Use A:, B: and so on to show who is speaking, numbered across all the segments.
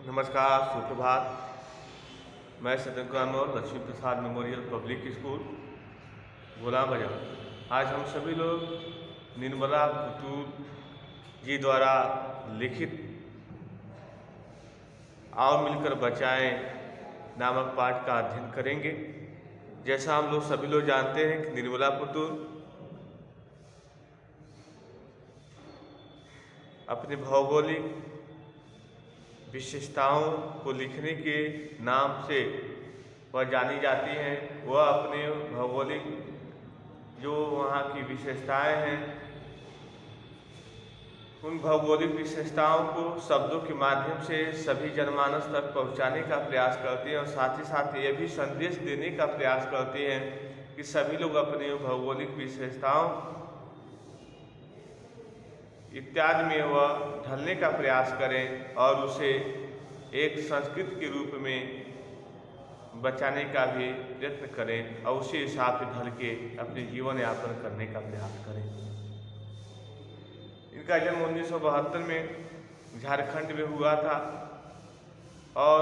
A: नमस्कार, सुप्रभात। मैं सदन कानौर लक्ष्मी प्रसाद मेमोरियल पब्लिक स्कूल गुलाम बाजार। आज हम सभी लोग निर्मला पुतूल जी द्वारा लिखित आओ मिलकर बचाएं नामक पाठ का अध्ययन करेंगे। जैसा हम लोग सभी लोग जानते हैं कि निर्मला पुतूल अपनी भौगोलिक विशेषताओं को लिखने के नाम से वह जानी जाती हैं। वह अपने भौगोलिक जो वहाँ की विशेषताएं हैं, उन भौगोलिक विशेषताओं को शब्दों के माध्यम से सभी जनमानस तक पहुँचाने का प्रयास करती हैं और साथ ही साथ ये भी संदेश देने का प्रयास करती हैं कि सभी लोग अपनी भौगोलिक विशेषताओं इत्यादि में वह ढलने का प्रयास करें और उसे एक संस्कृति के रूप में बचाने का भी प्रयत्न करें और उसी हिसाब से ढल के अपने जीवन यापन करने का प्रयास करें। इनका जन्म 1972 में झारखंड में हुआ था और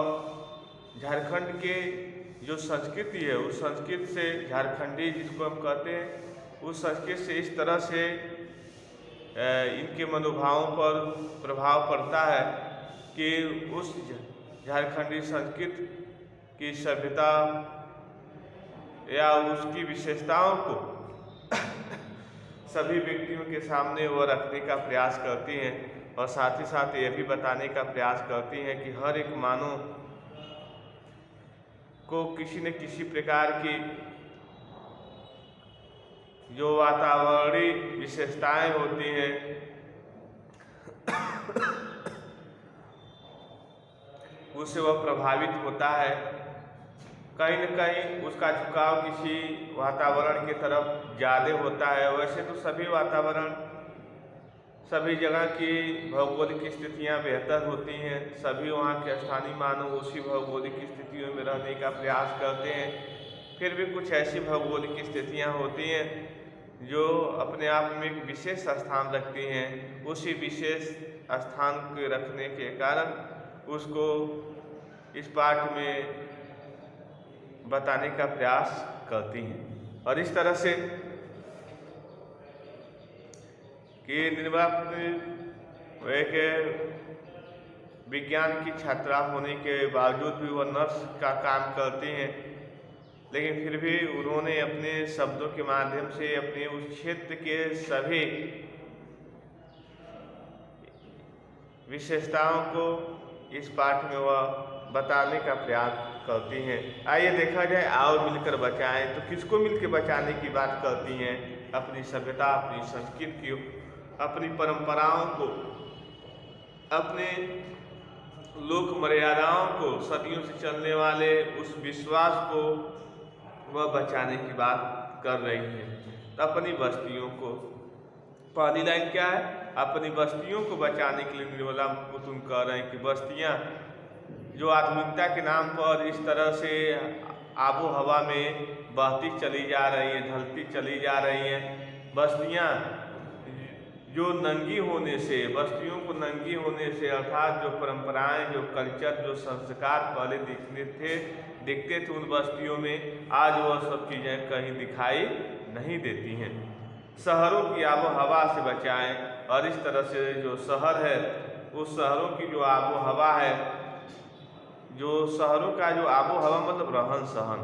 A: झारखंड के जो संस्कृति है उस संस्कृति से झारखंडी जिसको हम कहते हैं, उस संस्कृति से इस तरह से इनके मनोभावों पर प्रभाव पड़ता है कि उस झारखंडी संस्कृति की सभ्यता या उसकी विशेषताओं को सभी व्यक्तियों के सामने वो रखने का प्रयास करती हैं और साथ ही साथ ये भी बताने का प्रयास करती हैं कि हर एक मानव को किसी न किसी प्रकार की जो वातावरणीय विशेषताएं होती हैं उससे वह प्रभावित होता है। कहीं न कहीं उसका झुकाव किसी वातावरण की तरफ ज़्यादा होता है। वैसे तो सभी वातावरण, सभी जगह की भौगोलिक स्थितियां बेहतर होती हैं। सभी वहाँ के स्थानीय मानव उसी भौगोलिक स्थितियों में रहने का प्रयास करते हैं। फिर भी कुछ ऐसी भौगोलिक स्थितियां होती हैं जो अपने आप में एक विशेष स्थान रखती हैं। उसी विशेष स्थान के रखने के कारण उसको इस पाठ में बताने का प्रयास करती हैं। और इस तरह से कि निर्मला एक विज्ञान की छात्रा होने के बावजूद भी वह नर्स का काम करती हैं, लेकिन फिर भी उन्होंने अपने शब्दों के माध्यम से अपने उस क्षेत्र के सभी विशेषताओं को इस पाठ में वह बताने का प्रयास करती हैं। आइए देखा जाए, आओ मिलकर बचाएं तो किसको मिलकर बचाने की बात करती हैं? अपनी सभ्यता, अपनी संस्कृति को, अपनी परंपराओं को, अपने लोक मर्यादाओं को, सदियों से चलने वाले उस विश्वास को वह बचाने की बात कर रही है। तो अपनी बस्तियों को, पहली लाइन क्या है? अपनी बस्तियों को बचाने के लिए निर्मला पुतूल कह रहे हैं कि बस्तियां जो आधुनिकता के नाम पर इस तरह से आबो हवा में बहती चली जा रही हैं, ढलती चली जा रही हैं, बस्तियां जो नंगी होने से, बस्तियों को नंगी होने से अर्थात जो परंपराएं, जो कल्चर, जो संस्कार पहले दिखते थे उन बस्तियों में, आज वह सब चीज़ें कहीं दिखाई नहीं देती हैं। शहरों की आबो हवा से बचाएं और इस तरह से जो शहर है उस शहरों की जो आबो हवा है, जो शहरों का जो आबो हवा मतलब रहन सहन,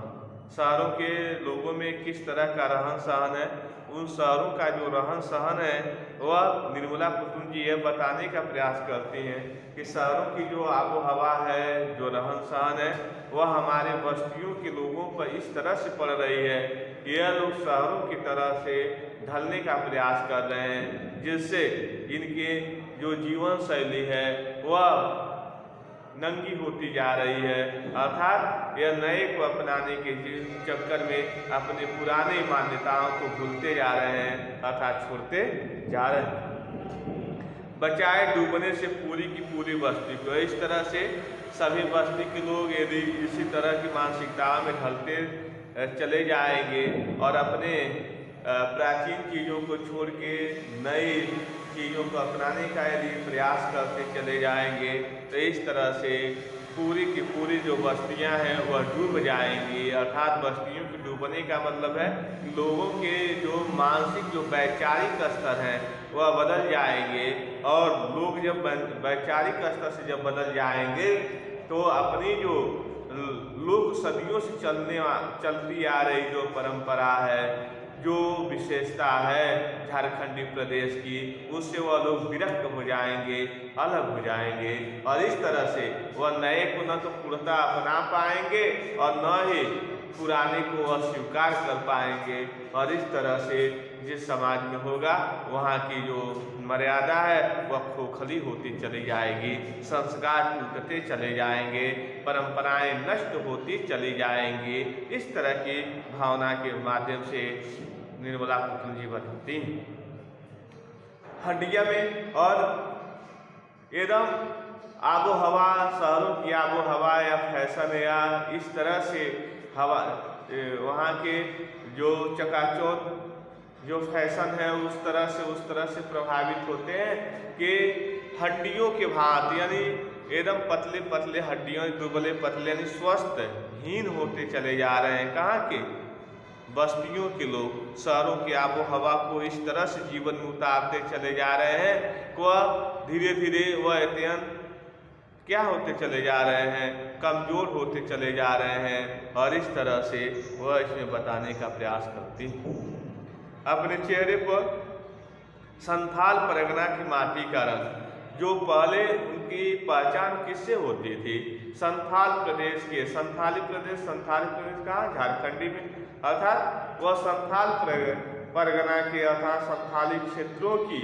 A: शहरों के लोगों में किस तरह का रहन सहन है, उन शहरों का जो रहन सहन है वह निर्मला पुतूल जी यह बताने का प्रयास करती हैं कि शहरों की जो आबो हवा है, जो रहन सहन है, वह हमारे बस्तियों के लोगों पर इस तरह से पड़ रही है कि यह लोग शहरों की तरह से ढलने का प्रयास कर रहे हैं, जिससे इनके जो जीवन शैली है वह नंगी होती जा रही है। अर्थात यह नए को अपनाने के चक्कर में अपने पुराने मान्यताओं को भूलते जा रहे हैं, अर्थात छोड़ते जा रहे हैं। बचाए डूबने से पूरी की पूरी बस्ती को। इस तरह से सभी बस्ती के लोग यदि इसी तरह की मानसिकता में ढलते चले जाएंगे और अपने प्राचीन चीज़ों को छोड़ के नई चीज़ों को अपनाने का यदि प्रयास करते चले जाएंगे तो इस तरह से पूरी की पूरी जो बस्तियां हैं वह डूब जाएंगी। अर्थात बस्तियों के डूबने का मतलब है लोगों के जो मानसिक जो वैचारिक स्तर हैं वह बदल जाएंगे, और लोग जब वैचारिक स्तर से जब बदल जाएंगे तो अपनी जो लोग सदियों से चलती आ रही जो परंपरा है, जो विशेषता है झारखंडी प्रदेश की, उससे वह लोग विरक्त हो जाएंगे, अलग हो जाएंगे, और इस तरह से वह नए को न तो पूर्णतः अपना पाएंगे और न ही पुराने को अस्वीकार कर पाएंगे। और इस तरह से जिस समाज में होगा वहाँ की जो मर्यादा है वह खोखली होती चली जाएगी, संस्कार टूटते चले जाएंगे, परंपराएं नष्ट होती चली जाएंगी। इस तरह की भावना के माध्यम से निर्मला पुतुल जी बताती हैं। हंडिया में और एकदम आबो हवा, शहरों की आबो हवा या फैशन या इस तरह से हवा, वहाँ के जो चकाचौंध जो फैशन है उस तरह से प्रभावित होते हैं कि हड्डियों के भांति, यानी एकदम पतले पतले हड्डियों, दुबले पतले, यानी स्वस्थहीन होते चले जा रहे हैं। कहाँ के? बस्तियों के लोग शहरों की आबो हवा को इस तरह से जीवन में उतारते चले जा रहे हैं कि वह धीरे धीरे वह अत्यंत क्या होते चले जा रहे हैं, कमज़ोर होते चले जा रहे हैं। और इस तरह से वह इसमें बताने का प्रयास करती हैं। अपने चेहरे पर संथाल परगना की माटी का रंग, जो पहले उनकी पहचान किससे होती थी? संथाल प्रदेश के, संथाली प्रदेश कहाँ? झारखंडी में। अर्थात वह संथाल परगना के अर्थात संथाली क्षेत्रों की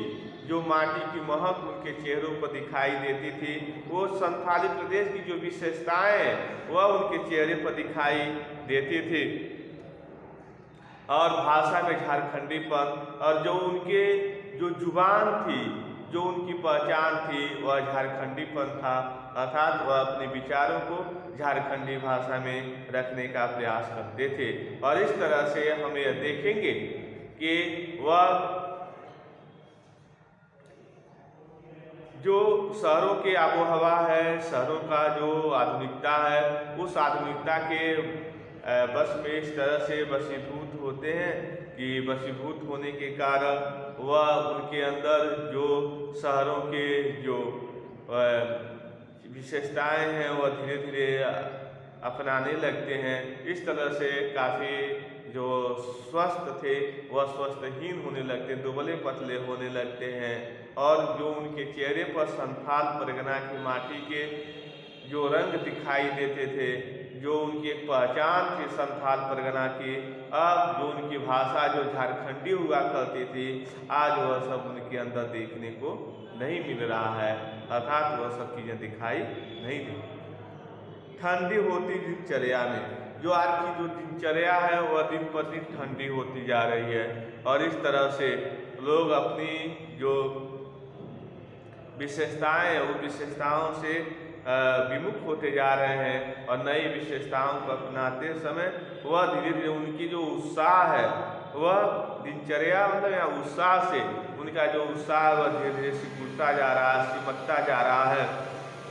A: जो माटी की महक उनके चेहरों पर दिखाई देती थी, वो संथाली प्रदेश की जो विशेषताएं हैं वह उनके चेहरे पर दिखाई देती थी। और भाषा में झारखंडीपन, और जो उनके जो जुबान थी, जो उनकी पहचान थी वह झारखंडीपन था। अर्थात वह अपने विचारों को झारखंडी भाषा में रखने का प्रयास करते थे। और इस तरह से हम यह देखेंगे कि वह जो शहरों के आबो हवा है, शहरों का जो आधुनिकता है, उस आधुनिकता के बस में इस तरह से वशीभूत होते हैं कि वशीभूत होने के कारण वह उनके अंदर जो शहरों के जो विशेषताएं हैं वह धीरे धीरे अपनाने लगते हैं। इस तरह से काफ़ी जो स्वस्थ थे वह स्वस्थहीन होने लगते हैं, दुबले पतले होने लगते हैं। और जो उनके चेहरे पर संथाल परगना की माटी के जो रंग दिखाई देते थे, जो उनकी एक पहचान थी संथाल परगना की, अब जो उनकी भाषा जो झारखंडी हुआ करती थी, आज वह सब उनके अंदर देखने को नहीं मिल रहा है। अर्थात वह सब चीज़ें दिखाई नहीं दी। ठंडी होती दिनचर्या में, जो आज की जो दिनचर्या है वह दिन पर दिन ठंडी होती जा रही है। और इस तरह से लोग अपनी जो विशेषताएं हैं वो विशेषताओं से विमुख होते जा रहे हैं, और नई विशेषताओं को अपनाते समय वह धीरे धीरे उनकी जो उत्साह है वह दिनचर्या मतलब या उत्साह से उनका जो उत्साह वह धीरे धीरे सिकुड़ता जा रहा है, सिमटता जा रहा है।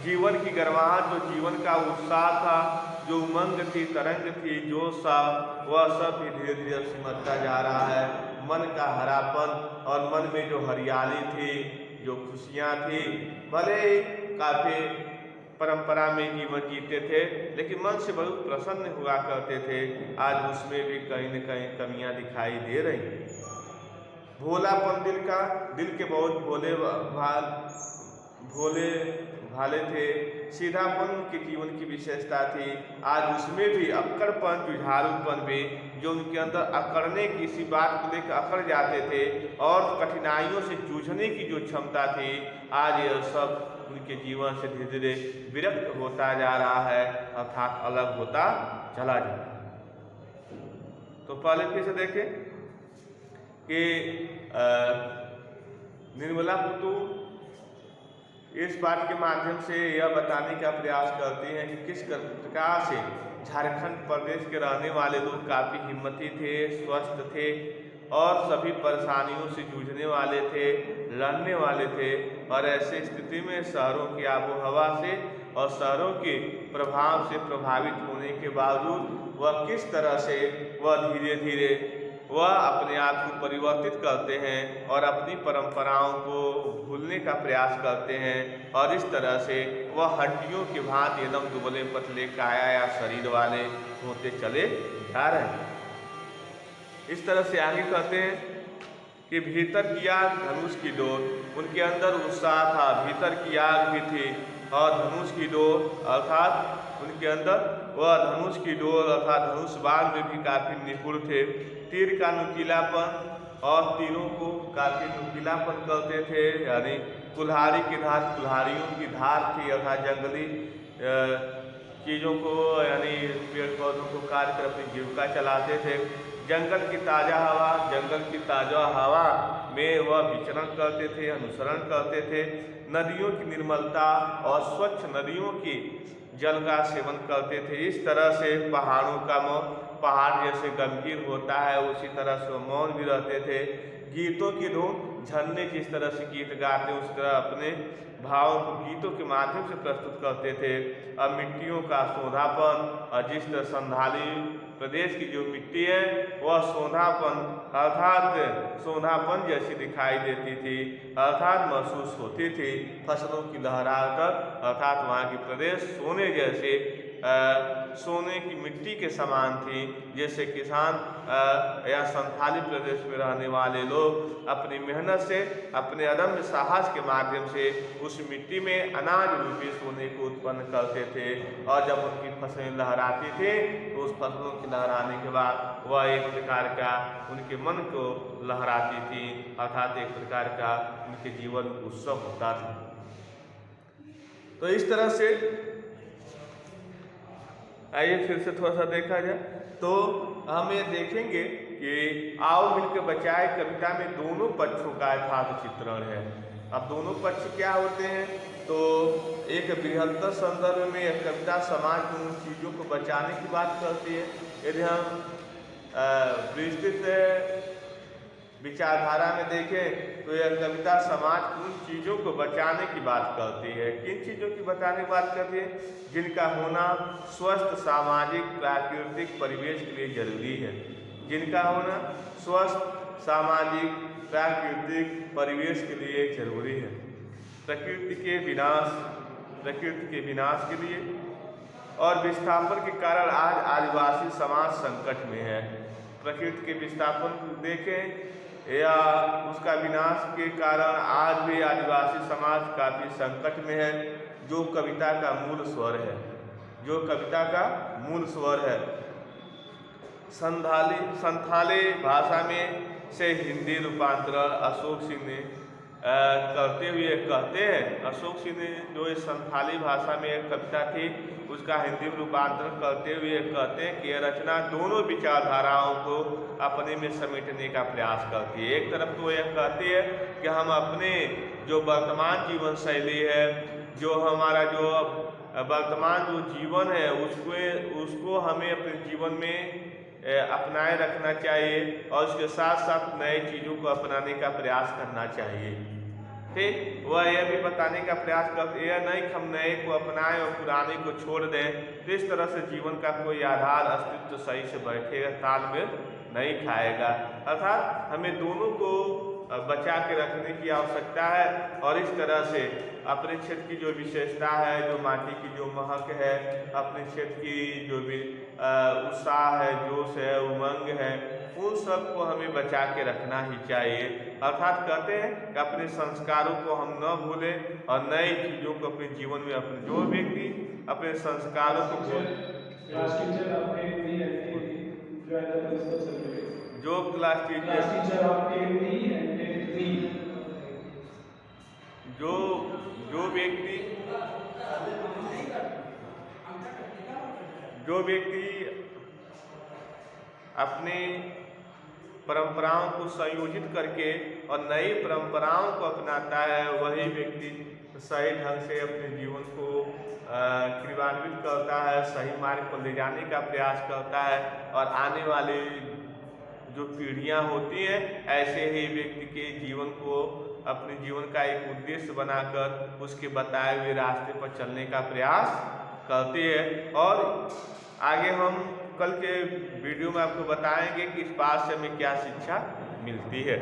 A: जीवन की गर्माहट, जो जीवन का उत्साह था, जो उमंग थी, तरंग थी, जोश था, वह सब भी धीरे धीरे सिमटता जा रहा है। मन का हरापन और मन में जो हरियाली थी, जो खुशियाँ थी, भले ही काफ़ी परंपरा में जीवन जीते थे लेकिन मन से बहुत प्रसन्न हुआ करते थे, आज उसमें भी कहीं न कहीं कमियां दिखाई दे रही। भोलापन दिल के बहुत भोले भाले थे, सीधापन के जीवन की विशेषता थी। आज उसमें भी अक्कड़पन, जुझारूपन भी, जो उनके अंदर अकड़ने की, किसी बात को लेकर अकड़ जाते थे और कठिनाइयों से जूझने की जो क्षमता थी, आज यह सब उनके जीवन से धीरे धीरे विरक्त होता जा रहा है, अर्थात अलग होता चला जा रहा है। तो पहले फिर से देखें कि निर्मला पुतुल इस पाठ के माध्यम से यह बताने का प्रयास करती हैं कि किस प्रकार से झारखंड प्रदेश के रहने वाले लोग काफ़ी हिम्मती थे, स्वस्थ थे, और सभी परेशानियों से जूझने वाले थे, लड़ने वाले थे। और ऐसी स्थिति में शहरों की आबोहवा से और शहरों के प्रभाव से प्रभावित होने के बावजूद वह किस तरह से वह धीरे धीरे वह अपने आप को परिवर्तित करते हैं और अपनी परंपराओं को भूलने का प्रयास करते हैं। और इस तरह से वह हड्डियों की भांति एकदम दुबले पतले काया या शरीर वाले होते चले जा रहे हैं। इस तरह से आगे कहते हैं कि भीतर की आग धनुष की डोर, उनके अंदर उत्साह था, भीतर की आग भी थी और धनुष की डोर अर्थात उनके अंदर वह धनुष की डोर अर्थात धनुष बाण में भी काफी निपुण थे। तीर का नुकीलापन और तीरों को काफी नुकीलापन करते थे, यानी कुल्हाड़ी की धार कुल्हाड़ियों की धार थी अर्थात जंगली चीज़ों को यानी पेड़ पौधों को काट कर अपनी जीविका चलाते थे। जंगल की ताज़ा हवा में वह विचरण करते थे, अनुसरण करते थे। नदियों की निर्मलता और स्वच्छ नदियों की जल का सेवन करते थे। इस तरह से पहाड़ जैसे गंभीर होता है उसी तरह से मौन भी रहते थे। गीतों की धुन झरने जिस तरह से गीत गाते उस तरह अपने भावों को गीतों के माध्यम से प्रस्तुत करते थे। अब मिट्टियों का सोंधापन और जिस तरह संधाली प्रदेश की जो मिट्टी है वह सोंधापन अर्थात सोंधापन जैसी दिखाई देती थी अर्थात महसूस होती थी। फसलों की लहराहट अर्थात वहाँ की प्रदेश सोने जैसे सोने की मिट्टी के समान थी। जैसे किसान या संथाली प्रदेश में रहने वाले लोग अपनी मेहनत से अपने अदम्य साहस के माध्यम से उस मिट्टी में अनाज रूपी सोने को उत्पन्न करते थे। और जब उनकी फसलें लहराती थी तो उस फसलों के लहराने के बाद वह एक प्रकार का उनके मन को लहराती थी अर्थात एक प्रकार का उनके जीवन उत्सव होता था। तो इस तरह से आइए फिर से थोड़ा सा देखा जाए तो हम ये देखेंगे कि आओ मिलकर बचाए कविता में दोनों पक्षों का यथार्थ चित्रण है। अब दोनों पक्ष क्या होते हैं तो एक बृहत्तर संदर्भ में यह कविता समाज की उन चीज़ों को बचाने की बात करती है। यदि हम विस्तृत विचारधारा में देखें तो यह कविता समाज की उन चीज़ों को बचाने की बात करती है। किन चीज़ों की बचाने की बात करती है? जिनका होना स्वस्थ सामाजिक प्राकृतिक परिवेश के लिए जरूरी है। जिनका होना स्वस्थ सामाजिक प्राकृतिक परिवेश के लिए जरूरी है। प्रकृति के विनाश के लिए और विस्थापन के कारण आज आदिवासी समाज संकट में है। प्रकृति के विस्थापन को देखें या उसका विनाश के कारण आज भी आदिवासी समाज काफ़ी संकट में है। जो कविता का मूल स्वर है संथाली भाषा में से हिंदी रूपांतरण अशोक सिंह ने करते हुए कहते हैं। अशोक सिंह ने जो इस संथाली भाषा में एक कविता थी उसका हिंदी में रूपांतरण करते हुए कहते हैं कि यह रचना दोनों विचारधाराओं को अपने में समेटने का प्रयास करती है। एक तरफ तो यह कहती है कि हम अपने जो वर्तमान जीवन शैली है, जो हमारा जो वर्तमान जो जीवन है उसको हमें अपने जीवन में अपनाए रखना चाहिए और उसके साथ साथ नए चीज़ों को अपनाने का प्रयास करना चाहिए। ठीक, वह यह भी बताने का प्रयास करते यह नहीं कि हम नए को अपनाएं और पुराने को छोड़ दें। तो इस तरह से जीवन का कोई आधार अस्तित्व सही से बैठेगा, तालमेल नहीं खाएगा। अर्थात हमें दोनों को बचा के रखने की आवश्यकता है और इस तरह से अपने क्षेत्र की जो विशेषता है, जो माटी की जो महक है, अपने क्षेत्र की जो भी उत्साह है, जोश है, उमंग है, उन सब को हमें बचा के रखना ही चाहिए। अर्थात कहते हैं कि अपने संस्कारों को हम न भूलें और नई चीज़ों को अपने जीवन में अपने जो व्यक्ति अपने संस्कारों को जो क्लास टीचर जो व्यक्ति अपने परंपराओं को संयोजित करके और नई परंपराओं को अपनाता है वही व्यक्ति सही ढंग से अपने जीवन को क्रियान्वित करता है, सही मार्ग पर ले जाने का प्रयास करता है और आने वाली जो पीढ़ियां होती हैं, ऐसे ही व्यक्ति के जीवन को अपने जीवन का एक उद्देश्य बनाकर उसके बताए हुए रास्ते पर चलने का प्रयास करती है। और आगे हम कल के वीडियो में आपको बताएंगे कि इस पाठ से हमें क्या शिक्षा मिलती है।